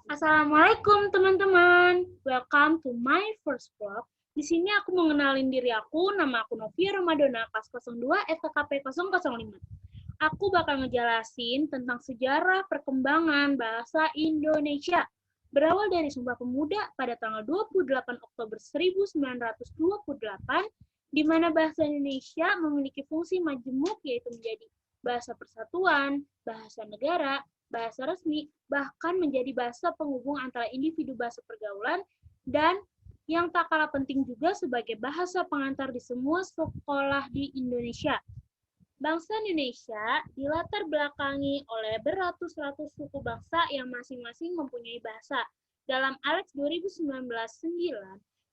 Assalamualaikum teman-teman. Welcome to my first vlog. Di sini aku mengenalin diri aku, nama aku Novia Ramadona, kelas 02 FKKP 005. Aku bakal ngejelasin tentang sejarah perkembangan bahasa Indonesia. Berawal dari Sumpah Pemuda pada tanggal 28 Oktober 1928, di mana bahasa Indonesia memiliki fungsi majemuk yaitu menjadi bahasa persatuan, bahasa negara, bahasa resmi, bahkan menjadi bahasa penghubung antara individu bahasa pergaulan, dan yang tak kalah penting juga sebagai bahasa pengantar di semua sekolah di Indonesia. Bangsa Indonesia dilatar belakangi oleh beratus-ratus suku bangsa yang masing-masing mempunyai bahasa. Dalam Alex 2019-9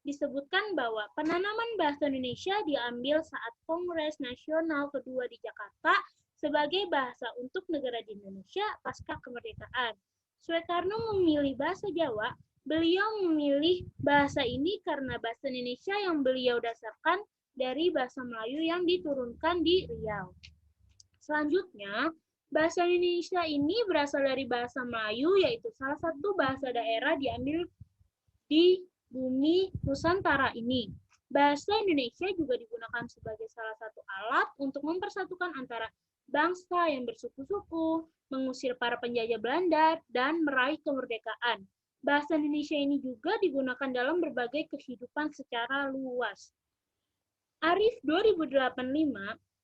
disebutkan bahwa penanaman bahasa Indonesia diambil saat Kongres Nasional Kedua di Jakarta sebagai bahasa untuk negara di Indonesia pasca kemerdekaan. Soekarno memilih bahasa Jawa. Beliau memilih bahasa ini karena bahasa Indonesia yang beliau dasarkan dari bahasa Melayu yang diturunkan di Riau. Selanjutnya, bahasa Indonesia ini berasal dari bahasa Melayu, yaitu salah satu bahasa daerah diambil di bumi Nusantara ini. Bahasa Indonesia juga digunakan sebagai salah satu alat untuk mempersatukan antara bangsa yang bersuku-suku, mengusir para penjajah Belanda, dan meraih kemerdekaan. Bahasa Indonesia ini juga digunakan dalam berbagai kehidupan secara luas. Arif 2085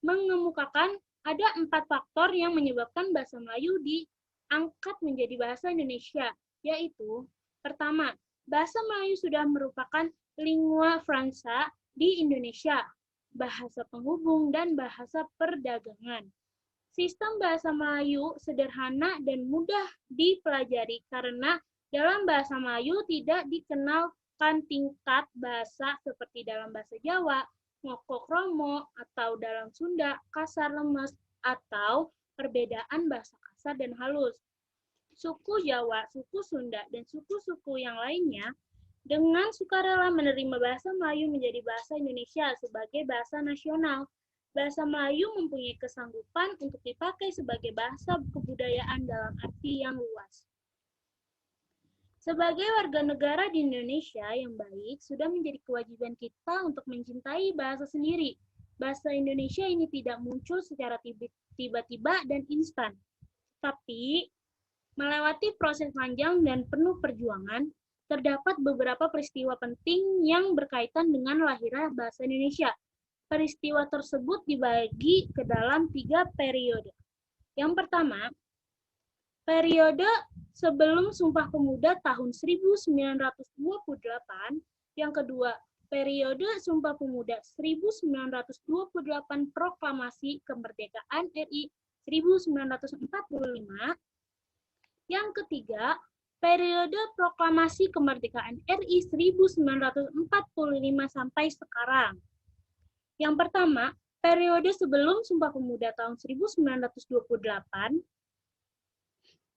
mengemukakan ada 4 faktor yang menyebabkan bahasa Melayu diangkat menjadi bahasa Indonesia, yaitu pertama, bahasa Melayu sudah merupakan lingua franca di Indonesia, bahasa penghubung dan bahasa perdagangan. Sistem bahasa Melayu sederhana dan mudah dipelajari karena dalam bahasa Melayu tidak dikenalkan tingkat bahasa seperti dalam bahasa Jawa, ngokok romo, atau dalam Sunda, kasar lemes, atau perbedaan bahasa kasar dan halus. Suku Jawa, suku Sunda, dan suku-suku yang lainnya dengan sukarela menerima bahasa Melayu menjadi bahasa Indonesia sebagai bahasa nasional. Bahasa Melayu mempunyai kesanggupan untuk dipakai sebagai bahasa kebudayaan dalam arti yang luas. Sebagai warga negara di Indonesia yang baik, sudah menjadi kewajiban kita untuk mencintai bahasa sendiri. Bahasa Indonesia ini tidak muncul secara tiba-tiba dan instan, tapi melewati proses panjang dan penuh perjuangan, terdapat beberapa peristiwa penting yang berkaitan dengan lahirnya bahasa Indonesia. Peristiwa tersebut dibagi ke dalam 3 periode. Yang pertama, periode sebelum Sumpah Pemuda tahun 1928. Yang kedua, periode Sumpah Pemuda 1928 Proklamasi Kemerdekaan RI 1945. Yang ketiga, periode Proklamasi Kemerdekaan RI 1945 sampai sekarang. Yang pertama, periode sebelum Sumpah Pemuda tahun 1928,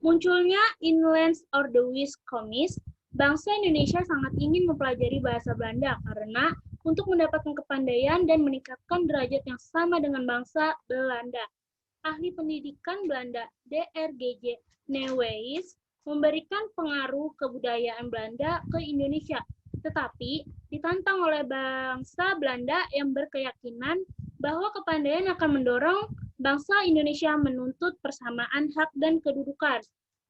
munculnya Inlands Ordowies Komis, bangsa Indonesia sangat ingin mempelajari bahasa Belanda karena untuk mendapatkan kepandaian dan meningkatkan derajat yang sama dengan bangsa Belanda. Ahli pendidikan Belanda D.R.G.J. Neuweis memberikan pengaruh kebudayaan Belanda ke Indonesia, tetapi ditantang oleh bangsa Belanda yang berkeyakinan bahwa kepandaian akan mendorong bangsa Indonesia menuntut persamaan hak dan kedudukan.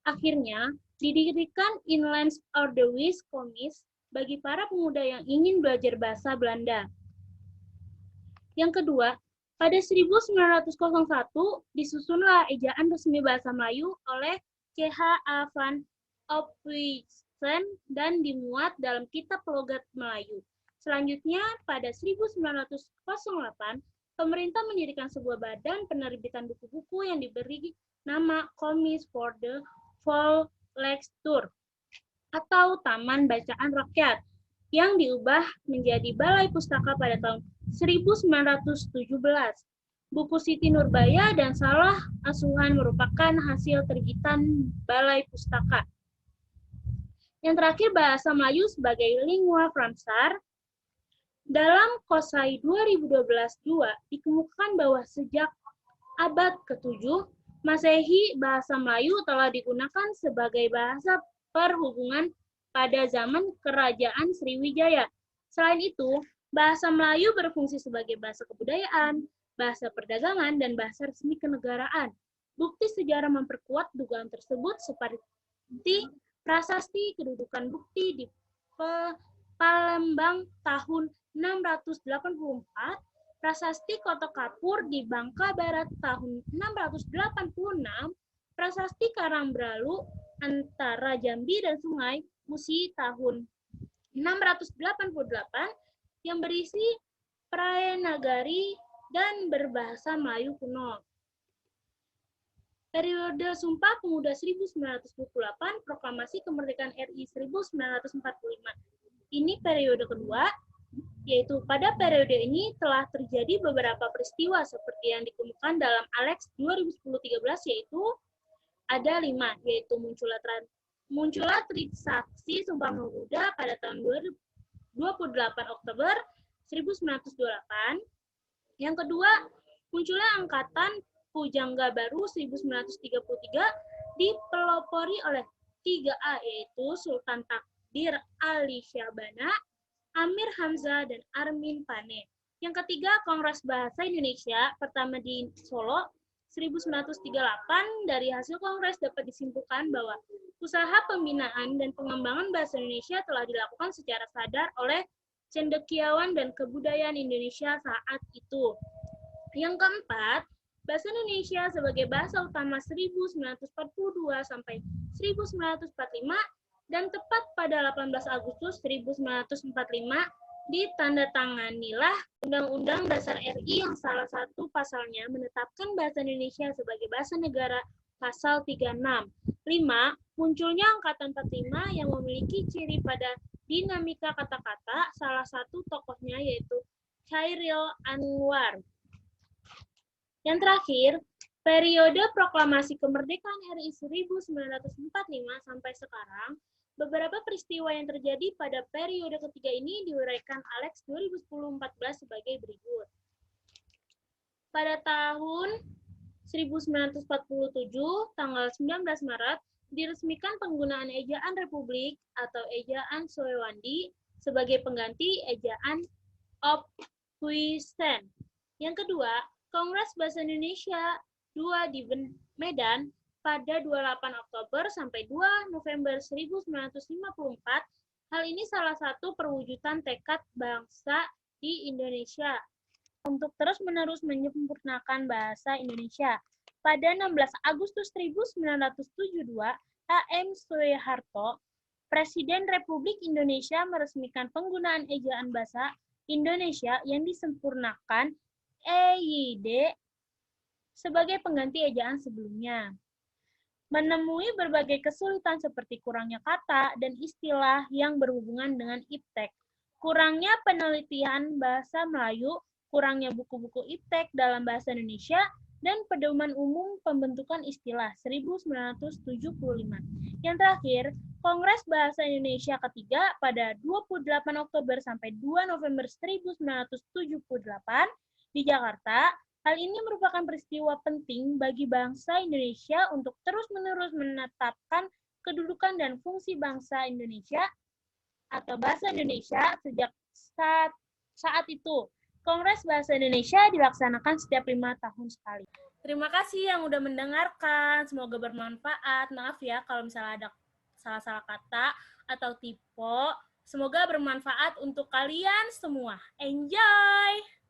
Akhirnya, didirikan Inlands Ordowies Komis bagi para pemuda yang ingin belajar bahasa Belanda. Yang kedua, pada 1901 disusunlah ejaan resmi bahasa Melayu oleh C.H. A. van Ophuijsen dan dimuat dalam Kitab Logat Melayu. Selanjutnya, pada 1908, pemerintah mendirikan sebuah badan penerbitan buku-buku yang diberi nama Komis for the Volkskultur atau Taman Bacaan Rakyat yang diubah menjadi Balai Pustaka pada tahun 1917. Buku Siti Nurbaya dan Salah Asuhan merupakan hasil terbitan Balai Pustaka. Yang terakhir, bahasa Melayu sebagai lingua franca. Dalam Kosai 2012-2 dikemukakan bahwa sejak abad ke-7 Masehi, bahasa Melayu telah digunakan sebagai bahasa perhubungan pada zaman Kerajaan Sriwijaya. Selain itu, bahasa Melayu berfungsi sebagai bahasa kebudayaan, bahasa perdagangan, dan bahasa resmi kenegaraan. Bukti sejarah memperkuat dugaan tersebut seperti prasasti kedudukan bukti di Palembang tahun 684, prasasti Kota Kapur di Bangka Barat tahun 686, prasasti Karangbralu antara Jambi dan Sungai Musi tahun 688 yang berisi Praenagari dan berbahasa Melayu kuno. Periode Sumpah Pemuda 1928, Proklamasi Kemerdekaan RI 1945. Ini periode kedua, yaitu pada periode ini telah terjadi beberapa peristiwa seperti yang dikemukakan dalam Alex 2010-13, yaitu ada 5, yaitu munculnya transaksi Sumpah Pemuda pada tahun 28 Oktober 1928. Yang kedua, munculnya Angkatan Pujangga Baru 1933 dipelopori oleh 3A, yaitu Sultan Takdir Ali Syahbana, Amir Hamzah, dan Armin Pane. Yang ketiga, Kongres Bahasa Indonesia pertama di Solo 1938. Dari hasil kongres dapat disimpulkan bahwa usaha pembinaan dan pengembangan bahasa Indonesia telah dilakukan secara sadar oleh cendekiawan dan kebudayaan Indonesia saat itu. Yang keempat, bahasa Indonesia sebagai bahasa utama 1942 sampai 1945 dan tepat pada 18 Agustus 1945 ditandatanganilah Undang-Undang Dasar RI yang salah satu pasalnya menetapkan bahasa Indonesia sebagai bahasa negara pasal 36. 5. Munculnya Angkatan 45 yang memiliki ciri pada dinamika kata-kata, salah satu tokohnya yaitu Chairil Anwar. Yang terakhir, periode Proklamasi Kemerdekaan RI 1945 sampai sekarang, beberapa peristiwa yang terjadi pada periode ketiga ini diuraikan Alex 2010-14 sebagai berikut. Pada tahun 1947, tanggal 19 Maret, diresmikan penggunaan ejaan Republik atau ejaan Sowandi sebagai pengganti ejaan Ophuisen. Yang kedua, Kongres Bahasa Indonesia 2 di Medan pada 28 Oktober sampai 2 November 1954. Hal ini salah satu perwujudan tekad bangsa di Indonesia untuk terus-menerus menyempurnakan bahasa Indonesia. Pada 16 Agustus 1972, A.M. Soeharto, Presiden Republik Indonesia, meresmikan penggunaan ejaan bahasa Indonesia yang disempurnakan EYD sebagai pengganti ejaan sebelumnya. Menemui berbagai kesulitan seperti kurangnya kata dan istilah yang berhubungan dengan iptek, kurangnya penelitian bahasa Melayu, kurangnya buku-buku iptek dalam bahasa Indonesia, dan pedoman umum pembentukan istilah 1975. Yang terakhir, Kongres Bahasa Indonesia ketiga pada 28 Oktober sampai 2 November 1978 di Jakarta. Hal ini merupakan peristiwa penting bagi bangsa Indonesia untuk terus-menerus menetapkan kedudukan dan fungsi bangsa Indonesia atau bahasa Indonesia sejak saat itu. Kongres Bahasa Indonesia dilaksanakan setiap 5 tahun sekali. Terima kasih yang udah mendengarkan. Semoga bermanfaat. Maaf ya kalau misalnya ada salah-salah kata atau typo. Semoga bermanfaat untuk kalian semua. Enjoy!